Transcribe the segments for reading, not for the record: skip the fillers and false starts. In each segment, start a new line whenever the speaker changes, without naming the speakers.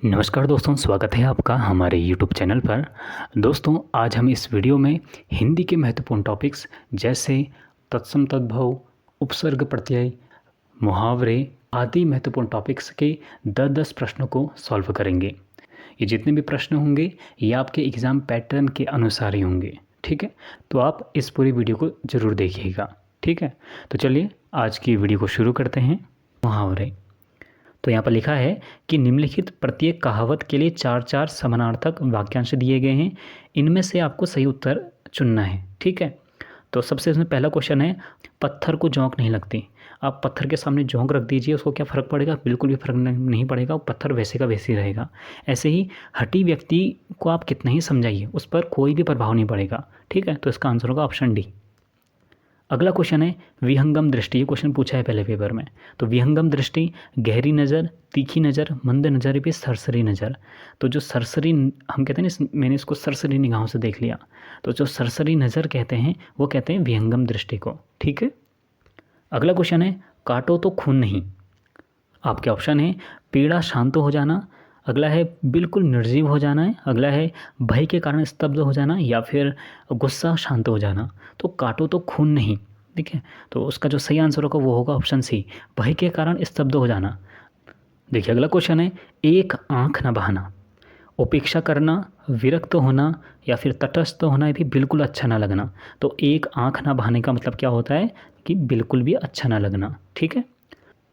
नमस्कार दोस्तों, स्वागत है आपका हमारे YouTube चैनल पर। दोस्तों, आज हम इस वीडियो में हिंदी के महत्वपूर्ण टॉपिक्स जैसे तत्सम तद्भव, उपसर्ग प्रत्यय, मुहावरे आदि महत्वपूर्ण टॉपिक्स के 10-10 प्रश्नों को सॉल्व करेंगे। ये जितने भी प्रश्न होंगे ये आपके एग्ज़ाम पैटर्न के अनुसार ही होंगे, ठीक है। तो आप इस पूरी वीडियो को ज़रूर देखिएगा, ठीक है। तो चलिए आज की वीडियो को शुरू करते हैं। मुहावरे। तो यहाँ पर लिखा है कि निम्नलिखित प्रत्येक कहावत के लिए 4-4 समानार्थक वाक्यांश दिए गए हैं। इनमें से आपको सही उत्तर चुनना है, ठीक है। तो सबसे इसमें पहला क्वेश्चन है, पत्थर को जोंक नहीं लगती। आप पत्थर के सामने जोंक रख दीजिए, उसको क्या फ़र्क पड़ेगा? बिल्कुल भी फ़र्क नहीं पड़ेगा, वो पत्थर वैसे का वैसे ही रहेगा। ऐसे ही हठी व्यक्ति को आप कितना ही समझाइए, उस पर कोई भी प्रभाव नहीं पड़ेगा, ठीक है। तो इसका आंसर होगा ऑप्शन डी। अगला क्वेश्चन है विहंगम दृष्टि। ये क्वेश्चन पूछा है पहले पेपर में। तो विहंगम दृष्टि गहरी नज़र, तीखी नज़र, मंद नज़र या फिर सरसरी नज़र। तो जो सरसरी हम कहते हैं ना, मैंने इसको सरसरी निगाहों से देख लिया। तो जो सरसरी नज़र कहते हैं वो कहते हैं विहंगम दृष्टि को, ठीक है। अगला क्वेश्चन है काटो तो खून नहीं। आपके ऑप्शन है पीड़ा शांत हो जाना, अगला है बिल्कुल निर्जीव हो जाना है, अगला है भय के कारण स्तब्ध हो जाना, या फिर गुस्सा शांत हो जाना। तो काटो तो खून नहीं, ठीक है। तो उसका जो सही आंसर होगा वो होगा ऑप्शन सी, भय के कारण स्तब्ध हो जाना। देखिए अगला क्वेश्चन है एक आंख न बहाना। उपेक्षा करना, विरक्त होना या फिर तटस्थ होना, भी बिल्कुल अच्छा ना लगना। तो एक आंख ना बहाने का मतलब क्या होता है कि बिल्कुल भी अच्छा ना लगना, ठीक है।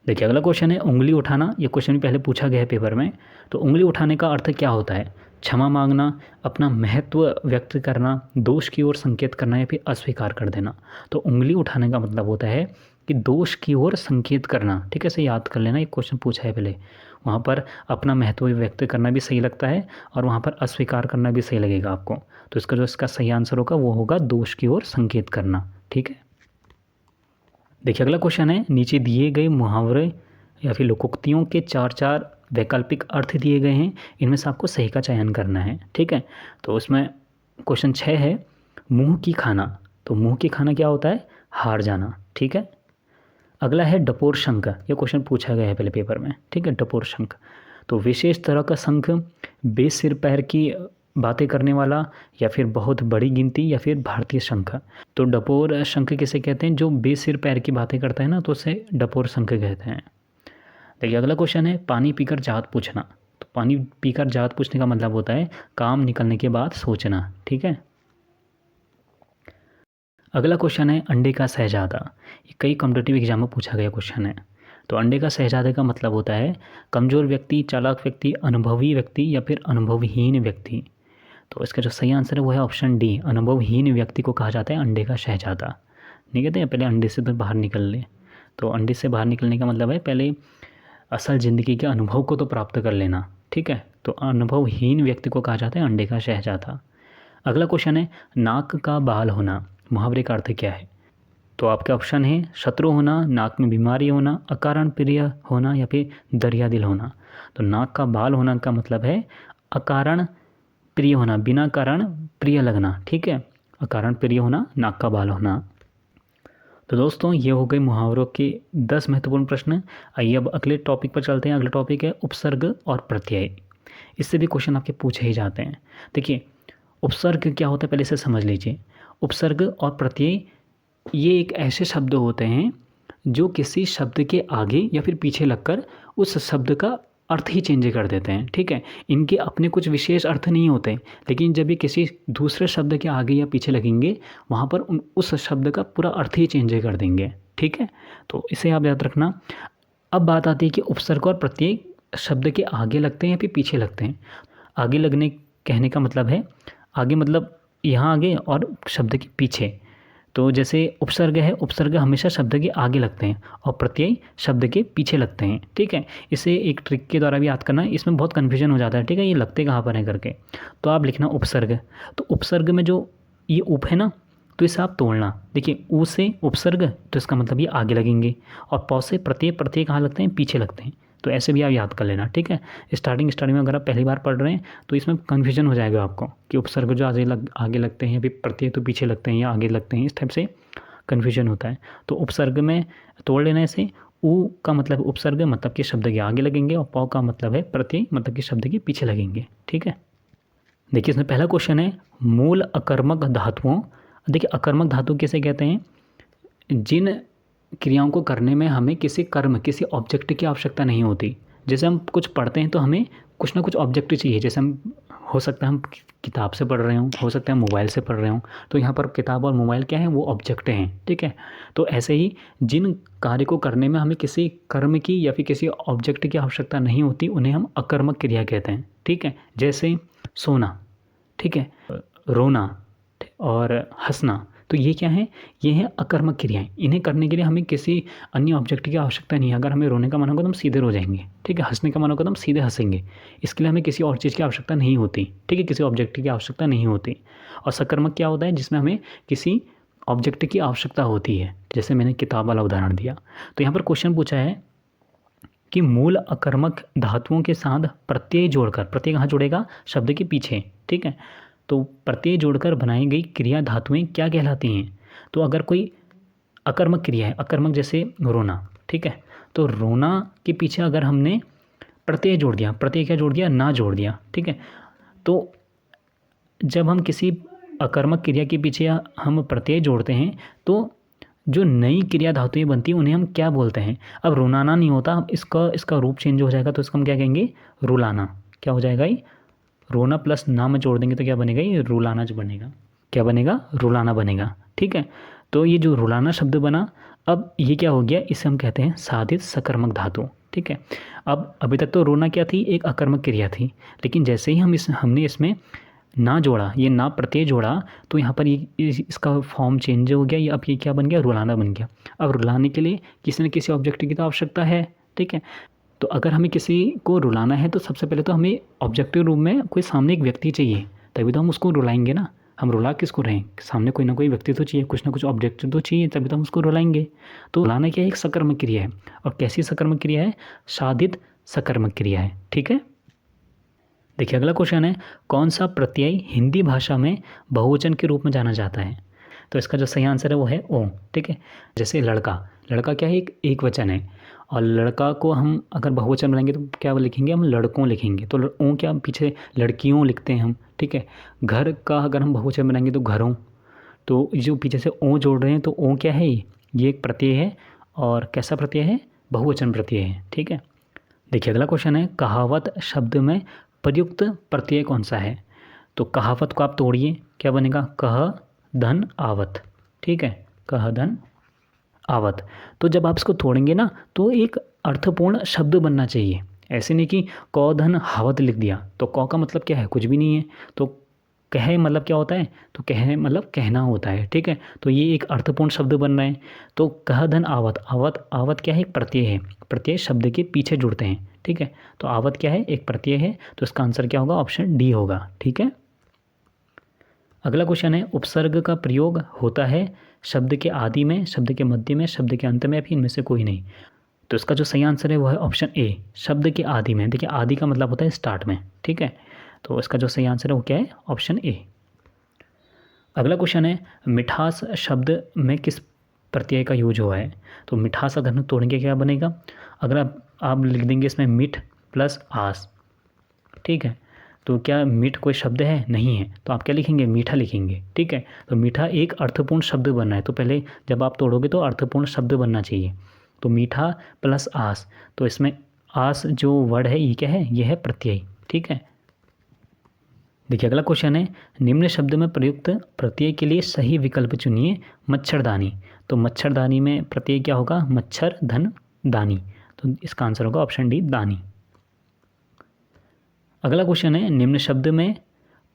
देखिए अगला क्वेश्चन है उंगली उठाना। ये क्वेश्चन भी पहले पूछा गया है पेपर में। तो उंगली उठाने का अर्थ क्या होता है? क्षमा मांगना, अपना महत्व व्यक्त करना, दोष की ओर संकेत करना या फिर अस्वीकार कर देना। तो उंगली उठाने का मतलब होता है कि दोष की ओर संकेत करना, ठीक है। इसे याद कर लेना, एक क्वेश्चन पूछा है पहले। वहाँ पर अपना महत्व व्यक्त करना भी सही लगता है और वहाँ पर अस्वीकार करना भी सही लगेगा आपको। तो इसका सही आंसर होगा वो होगा दोष की ओर संकेत करना, ठीक है। देखिए अगला क्वेश्चन है नीचे दिए गए मुहावरे या फिर लोकोक्तियों के 4-4 वैकल्पिक अर्थ दिए गए हैं। इनमें से आपको सही का चयन करना है, ठीक है। तो उसमें क्वेश्चन 6 है मुंह की खाना। तो मुंह की खाना क्या होता है? हार जाना, ठीक है। अगला है डपोर शंख। ये क्वेश्चन पूछा गया है पहले पेपर में, ठीक है। डपोर शंख तो विशेष तरह का शंख, बेसिर पैर की बातें करने वाला, या फिर बहुत बड़ी गिनती, या फिर भारतीय शंख। तो डपोर शंख किसे कहते हैं? जो बेसिर पैर की बातें करता है ना, तो उसे डपोर शंख कहते हैं। देखिए अगला क्वेश्चन है पानी पीकर जात पूछना। तो पानी पीकर जात पूछने का मतलब होता है काम निकलने के बाद सोचना, ठीक है। अगला क्वेश्चन है अंडे का शहजादा। ये कई कॉम्पिटिटिव एग्जाम में पूछा गया क्वेश्चन है। तो अंडे का शहजादे का मतलब होता है कमज़ोर व्यक्ति, चालाक व्यक्ति, अनुभवी व्यक्ति या फिर अनुभवहीन व्यक्ति। तो इसका जो सही आंसर है वो है ऑप्शन डी, अनुभवहीन व्यक्ति को कहा जाता है अंडे का शहजादा। नहीं कहते हैं पहले अंडे से तो बाहर निकल ले। तो अंडे से बाहर निकलने का मतलब है पहले असल ज़िंदगी के अनुभव को तो प्राप्त कर लेना, ठीक है। तो अनुभवहीन व्यक्ति को कहा जाता है अंडे का शहजादा। अगला क्वेश्चन है नाक का बाल होना। मुहावरे का अर्थ क्या है? तो आपके ऑप्शन है शत्रु होना, नाक में बीमारी होना, अकारण प्रिय होना या फिर दरिया दिल होना। तो नाक का बाल होना का मतलब है अकारण प्रिय होना, बिना कारण प्रिय लगना, ठीक है। अकारण प्रिय होना, नाक का बाल होना। तो दोस्तों ये हो गए मुहावरों के 10 महत्वपूर्ण प्रश्न। आइए अब अगले टॉपिक पर चलते हैं। अगला टॉपिक है उपसर्ग और प्रत्यय। इससे भी क्वेश्चन आपके पूछे ही जाते हैं। देखिए उपसर्ग क्या होता है पहले इसे समझ लीजिए। उपसर्ग और प्रत्यय ये एक ऐसे शब्द होते हैं जो किसी शब्द के आगे या फिर पीछे लगकर उस शब्द का अर्थ ही चेंज कर देते हैं, ठीक है। इनके अपने कुछ विशेष अर्थ नहीं होते, लेकिन जब ये किसी दूसरे शब्द के आगे या पीछे लगेंगे वहाँ पर उस शब्द का पूरा अर्थ ही चेंज कर देंगे, ठीक है। तो इसे आप याद रखना। अब बात आती है कि उपसर्ग और प्रत्यय शब्द के आगे लगते हैं या फिर पीछे लगते हैं। आगे लगने कहने का मतलब है आगे मतलब यहाँ आगे और शब्द के पीछे। तो जैसे उपसर्ग है, उपसर्ग हमेशा शब्द के आगे लगते हैं और प्रत्यय शब्द के पीछे लगते हैं, ठीक है। इसे एक ट्रिक के द्वारा भी याद करना, इसमें बहुत कन्फ्यूजन हो जाता है, ठीक है। ये लगते कहाँ पर है करके। तो आप लिखना उपसर्ग। तो उपसर्ग में जो ये उप है ना, तो इसे आप तोड़ना। देखिए ऊ से उपसर्ग तो इसका मतलब ये आगे लगेंगे, और पौ से प्रत्यय, प्रत्यय कहाँ लगते हैं? पीछे लगते हैं। तो ऐसे भी आप याद कर लेना, ठीक है। स्टार्टिंग में अगर आप पहली बार पढ़ रहे हैं तो इसमें कन्फ्यूजन हो जाएगा आपको कि उपसर्ग जो आगे लगते हैं, या फिर प्रत्यय तो पीछे लगते हैं या आगे लगते हैं, इस टाइप से कन्फ्यूजन होता है। तो उपसर्ग में तोड़ लेना इसे। ऊ का मतलब उपसर्ग मतलब कि शब्द के आगे लगेंगे और पौ का मतलब है प्रत्यय मतलब कि शब्द के पीछे लगेंगे। ठीक है, देखिए इसमें पहला क्वेश्चन है मूल अकर्मक धातुओं। देखिए अकर्मक धातु किसे कहते हैं? जिन क्रियाओं को करने में हमें किसी कर्म किसी ऑब्जेक्ट की आवश्यकता नहीं होती। जैसे हम कुछ पढ़ते हैं तो हमें कुछ ना कुछ ऑब्जेक्ट चाहिए। जैसे हम हो सकता है हम किताब से पढ़ रहे हों, हो सकता है मोबाइल से पढ़ रहे हों, तो यहाँ पर किताब और मोबाइल क्या है? वो ऑब्जेक्ट हैं। ठीक है, तो ऐसे ही जिन कार्य को करने में हमें किसी कर्म की या फिर किसी ऑब्जेक्ट की आवश्यकता नहीं होती उन्हें हम अकर्मक क्रिया कहते हैं। ठीक है, जैसे सोना, ठीक है, रोना और हंसना, तो ये क्या है? ये है अकर्मक क्रियाएं। इन्हें करने के लिए हमें किसी अन्य ऑब्जेक्ट की आवश्यकता नहीं है। अगर हमें रोने का मन होगा तो हम सीधे रो जाएंगे। ठीक है, हंसने का मन होगा तो हम सीधे हंसेंगे। इसके लिए हमें किसी और चीज़ की आवश्यकता नहीं होती। ठीक है, किसी ऑब्जेक्ट की आवश्यकता नहीं होती। और सकर्मक क्या होता है? जिसमें हमें किसी ऑब्जेक्ट की आवश्यकता होती है, जैसे मैंने किताब वाला उदाहरण दिया। तो यहाँ पर क्वेश्चन पूछा है कि मूल अकर्मक धातुओं के साथ प्रत्यय जोड़कर, प्रत्यय कहाँ जुड़ेगा? शब्द के पीछे। ठीक है, तो प्रत्यय जोड़कर बनाई गई क्रिया धातुएं क्या कहलाती हैं? तो अगर कोई अकर्मक क्रिया है, अकर्मक जैसे रोना, ठीक है, तो रोना के पीछे अगर हमने प्रत्यय जोड़ दिया, प्रत्यय क्या जोड़ दिया? ना जोड़ दिया। ठीक है, तो जब हम किसी अकर्मक क्रिया के पीछे हम प्रत्यय जोड़ते हैं तो जो नई क्रिया धातुएं बनती हैं उन्हें हम क्या बोलते हैं? अब रुलाना नहीं होता, इसका रूप चेंज हो जाएगा, तो इसका हम क्या कहेंगे? रुलाना। क्या हो जाएगा ये? रोना प्लस ना में जोड़ देंगे तो क्या बनेगा? ये रुलाना जो बनेगा। क्या बनेगा? रुलाना बनेगा। ठीक है, तो ये जो रुलाना शब्द बना, अब ये क्या हो गया? इसे हम कहते हैं साधित सकर्मक धातु। ठीक है, अब अभी तक तो रोना क्या थी? एक अकर्मक क्रिया थी, लेकिन जैसे ही हमने इसमें ना जोड़ा, ये ना प्रत्यय जोड़ा, तो यहाँ पर ये इसका फॉर्म चेंज हो गया। ये अब ये क्या बन गया? रुलाना बन गया। अब रुलाने के लिए किसी न किसी ऑब्जेक्ट की तो आवश्यकता है। ठीक है, तो अगर हमें किसी को रुलाना है तो सबसे पहले तो हमें ऑब्जेक्टिव रूप में कोई सामने एक व्यक्ति चाहिए, तभी तो हम उसको रुलाएंगे ना। हम रुला किसको रहे हैं? सामने कोई ना कोई व्यक्ति तो चाहिए, कुछ ना कुछ ऑब्जेक्ट तो चाहिए, तभी तो हम उसको रुलाएंगे। तो रुलाना क्या है? एक सकर्मक क्रिया है। और कैसी सकर्मक क्रिया है? साधित सकर्मक क्रिया है। ठीक है, देखिए अगला क्वेश्चन है कौन सा प्रत्यय हिंदी भाषा में बहुवचन के रूप में जाना जाता है? तो इसका जो सही आंसर है वो है ओ। ठीक है, जैसे लड़का, लड़का क्या है? एक वचन है, और लड़का को हम अगर बहुवचन बनाएंगे तो क्या लिखेंगे? हम लड़कों लिखेंगे। तो ओ क्या पीछे लड़कियों लिखते हैं हम। ठीक है, घर का अगर हम बहुवचन बनाएंगे तो घरों। तो जो पीछे से ओ जोड़ रहे हैं तो ओ क्या है? ये एक प्रत्यय है, और कैसा प्रत्यय है? बहुवचन प्रत्यय है। ठीक है, देखिए अगला क्वेश्चन है कहावत शब्द में प्रयुक्त प्रत्यय कौन सा है? तो कहावत को आप तोड़िए, क्या बनेगा? कह धन आवत। ठीक है, कह धन आवत। तो जब आप इसको तोड़ेंगे ना तो एक अर्थपूर्ण शब्द बनना चाहिए। ऐसे नहीं कि क धन हावत लिख दिया, तो क का मतलब क्या है? कुछ भी नहीं है। तो कह मतलब क्या होता है? तो कह मतलब कहना होता है। ठीक है, तो ये एक अर्थपूर्ण शब्द बन रहे हैं। तो कह धन आवत, आवत आवत क्या है? एक प्रत्यय है। प्रत्यय शब्द के पीछे जुड़ते हैं। ठीक है, तो आवत क्या है? एक प्रत्यय है। तो इसका आंसर क्या होगा? ऑप्शन डी होगा। ठीक है, अगला क्वेश्चन है उपसर्ग का प्रयोग होता है शब्द के आदि में, शब्द के मध्य में, शब्द के अंत में, या फिर इनमें से कोई नहीं। तो इसका जो सही आंसर है वो है ऑप्शन ए, शब्द के आदि में। देखिए आदि का मतलब होता है स्टार्ट में। ठीक है, तो इसका जो सही आंसर है वो क्या है? Option A. अगला क्वेश्चन है मिठास शब्द में किस प्रत्यय का यूज हुआ है? तो मिठास अगर हम तोड़ेंगे क्या बनेगा? अगर आप लिख देंगे इसमें मिठ प्लस आस। ठीक है, तो क्या मीठ कोई शब्द है? नहीं है, तो आप क्या लिखेंगे? मीठा लिखेंगे। ठीक है, तो मीठा एक अर्थपूर्ण शब्द बनना है, तो पहले जब आप तोड़ोगे तो अर्थपूर्ण शब्द बनना चाहिए। तो मीठा प्लस आस, तो इसमें आस जो वर्ड है ये क्या है? ये है प्रत्यय। ठीक है, देखिए अगला क्वेश्चन है निम्न शब्द में प्रयुक्त प्रत्यय के लिए सही विकल्प चुनिए। मच्छरदानी, तो मच्छरदानी में प्रत्यय क्या होगा? मच्छर धन दानी। तो इसका आंसर होगा ऑप्शन डी, दानी। अगला क्वेश्चन है निम्न शब्द में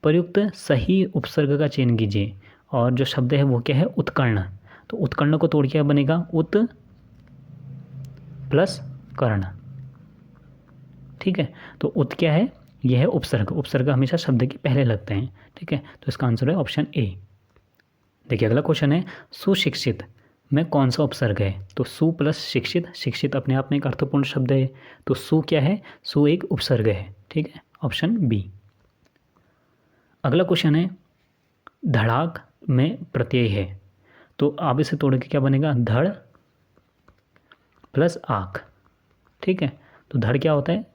प्रयुक्त सही उपसर्ग का चयन कीजिए। और जो शब्द है वो क्या है? उत्कर्ण। तो उत्कर्ण को तोड़ क्या बनेगा? उत प्लस कर्ण। ठीक है, तो उत क्या है? यह है उपसर्ग। उपसर्ग हमेशा शब्द के पहले लगते हैं। ठीक है, तो इसका आंसर है ऑप्शन ए। देखिए अगला क्वेश्चन है सुशिक्षित में कौन सा उपसर्ग है? तो सु प्लस शिक्षित, शिक्षित अपने आप में एक अर्थपूर्ण शब्द है, तो सु क्या है? सु एक उपसर्ग है। ठीक है, ऑप्शन बी। अगला क्वेश्चन है धड़ाक में प्रत्यय है, तो आप इसे तोड़ के क्या बनेगा? धड़ प्लस आँख, ठीक है। तो धड़ क्या होता है,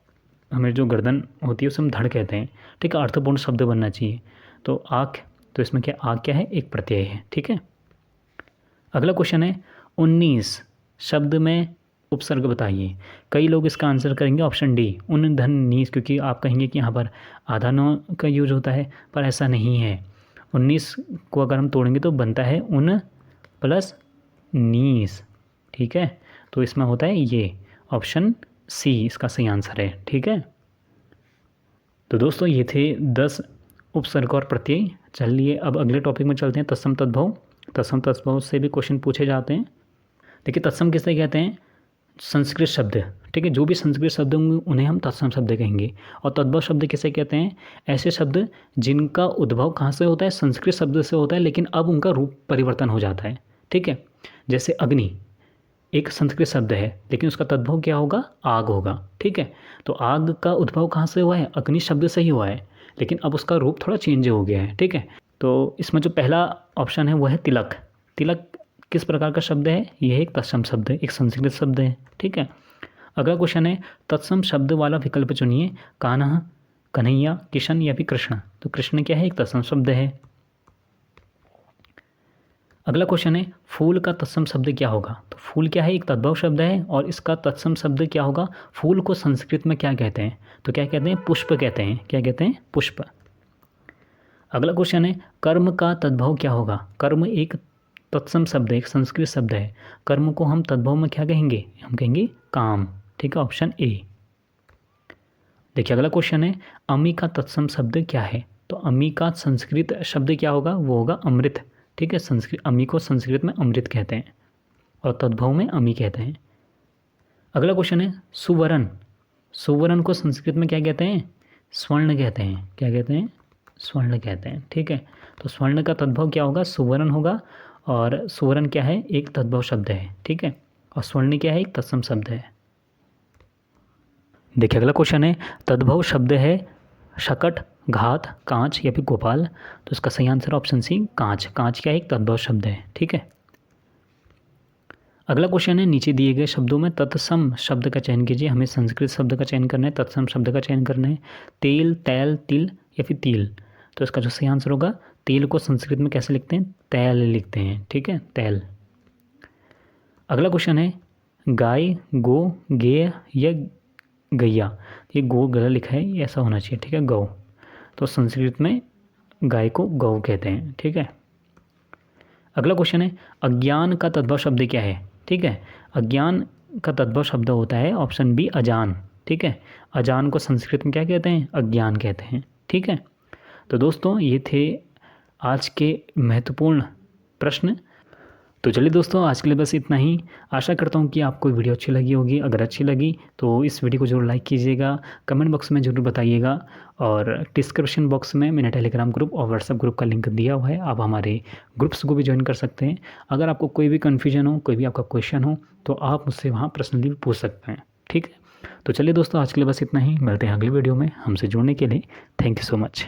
हमें जो गर्दन होती है उसे हम धड़ कहते हैं, ठीक है। अर्थपूर्ण शब्द बनना चाहिए। तो आँख, तो इसमें क्या आँख क्या है, एक प्रत्यय है, ठीक है। अगला क्वेश्चन है 19 शब्द में उपसर्ग बताइए। कई लोग इसका आंसर करेंगे ऑप्शन डी, उन धन नीस, क्योंकि आप कहेंगे कि यहाँ पर आधा नौ का यूज होता है, पर ऐसा नहीं है। 19 को अगर हम तोड़ेंगे तो बनता है उन प्लस नीस, ठीक है। तो इसमें होता है ये ऑप्शन सी इसका सही आंसर है, ठीक है। तो दोस्तों ये थे 10 उपसर्ग और प्रत्यय। चलिए अब अगले टॉपिक में चलते हैं, तत्सम तद्भव। तत्सम तद्भव से भी क्वेश्चन पूछे जाते हैं। देखिए तत्सम किसे कहते हैं, संस्कृत शब्द, ठीक है। जो भी संस्कृत शब्द होंगे उन्हें हम तत्सम शब्द कहेंगे। और तद्भव शब्द किसे कहते हैं, ऐसे शब्द जिनका उद्भव कहाँ से होता है, संस्कृत शब्द से होता है, लेकिन अब उनका रूप परिवर्तन हो जाता है, ठीक है। जैसे अग्नि एक संस्कृत शब्द है, लेकिन उसका तद्भव क्या होगा, आग होगा, ठीक है। तो आग का उद्भव कहाँ से हुआ है, अग्नि शब्द से ही हुआ है, लेकिन अब उसका रूप थोड़ा चेंज हो गया है, ठीक है। तो इसमें जो पहला ऑप्शन है वो है तिलक। तिलक किस प्रकार का शब्द है, यह एक तत्सम शब्द है, एक संस्कृत शब्द है, ठीक है। अगला क्वेश्चन है तत्सम शब्द वाला विकल्प चुनिए, कान्हा, कन्हैया, किशन या फिर कृष्ण। तो कृष्ण क्या है, एक तत्सम शब्द है। अगला क्वेश्चन है फूल का तत्सम शब्द क्या होगा। तो फूल क्या है, एक तद्भव शब्द है, और इसका तत्सम शब्द क्या होगा, फूल को संस्कृत में क्या कहते हैं, तो क्या कहते हैं, पुष्प कहते हैं। क्या कहते हैं, पुष्प। अगला क्वेश्चन है कर्म का तद्भव क्या होगा। कर्म एक तत्सम शब्द है, एक संस्कृत शब्द है, कर्म को हम तद्भव में क्या कहेंगे, हम कहेंगे काम, ठीक है, ऑप्शन ए। देखिए अगला क्वेश्चन है अमी का तत्सम शब्द क्या है। तो अमी का संस्कृत शब्द क्या होगा, वो होगा अमृत, ठीक है। संस्कृत अमी को संस्कृत में अमृत कहते हैं और तद्भव में अमी कहते हैं। अगला क्वेश्चन है सुवर्ण। सुवर्ण को संस्कृत में क्या कहते हैं, स्वर्ण कहते हैं। क्या कहते हैं, स्वर्ण कहते हैं, ठीक है। तो स्वर्ण का तद्भव क्या होगा, सुवर्ण होगा, और सुवर्ण क्या है, एक तद्भव शब्द है, ठीक है। और स्वर्ण क्या है, एक तत्सम शब्द है। देखिए अगला क्वेश्चन है तद्भव शब्द है शकट, घात, कांच या फिर गोपाल। तो इसका सही आंसर ऑप्शन सी कांच। कांच क्या है, एक तद्भव शब्द है, ठीक है। अगला क्वेश्चन है नीचे दिए गए शब्दों में तत्सम शब्द का चयन कीजिए। हमें संस्कृत शब्द का चयन करना है, तत्सम शब्द का चयन करना है। तेल, तैल, तिल या फिर तिल। तो इसका जो सही आंसर होगा, तेल को संस्कृत में कैसे लिखते हैं, तैल लिखते हैं, ठीक है, तैल। अगला क्वेश्चन है गाय, गो, गेय या गैया। ये गो गला लिखा है, ये ऐसा होना चाहिए, ठीक है, गौ। तो संस्कृत में गाय को गौ कहते हैं, ठीक है। अगला क्वेश्चन है अज्ञान का तद्भव शब्द क्या है, ठीक है। अज्ञान का तद्भव शब्द होता है ऑप्शन बी अजान, ठीक है। अजान को संस्कृत में क्या कहते हैं, अज्ञान कहते हैं, ठीक है। तो दोस्तों ये थे आज के महत्वपूर्ण प्रश्न। तो चलिए दोस्तों आज के लिए बस इतना ही। आशा करता हूँ कि आपको वीडियो अच्छी लगी होगी। अगर अच्छी लगी तो इस वीडियो को जरूर लाइक कीजिएगा, कमेंट बॉक्स में ज़रूर बताइएगा, और डिस्क्रिप्शन बॉक्स में मैंने टेलीग्राम ग्रुप और व्हाट्सएप ग्रुप का लिंक दिया हुआ है, आप हमारे ग्रुप्स को भी ज्वाइन कर सकते हैं। अगर आपको कोई भी कन्फ्यूजन हो, कोई भी आपका क्वेश्चन हो, तो आप मुझसे वहाँ पर्सनली पूछ सकते हैं, ठीक है। तो चलिए दोस्तों आज के लिए बस इतना ही, मिलते हैं अगली वीडियो में। हमसे जुड़ने के लिए थैंक यू सो मच।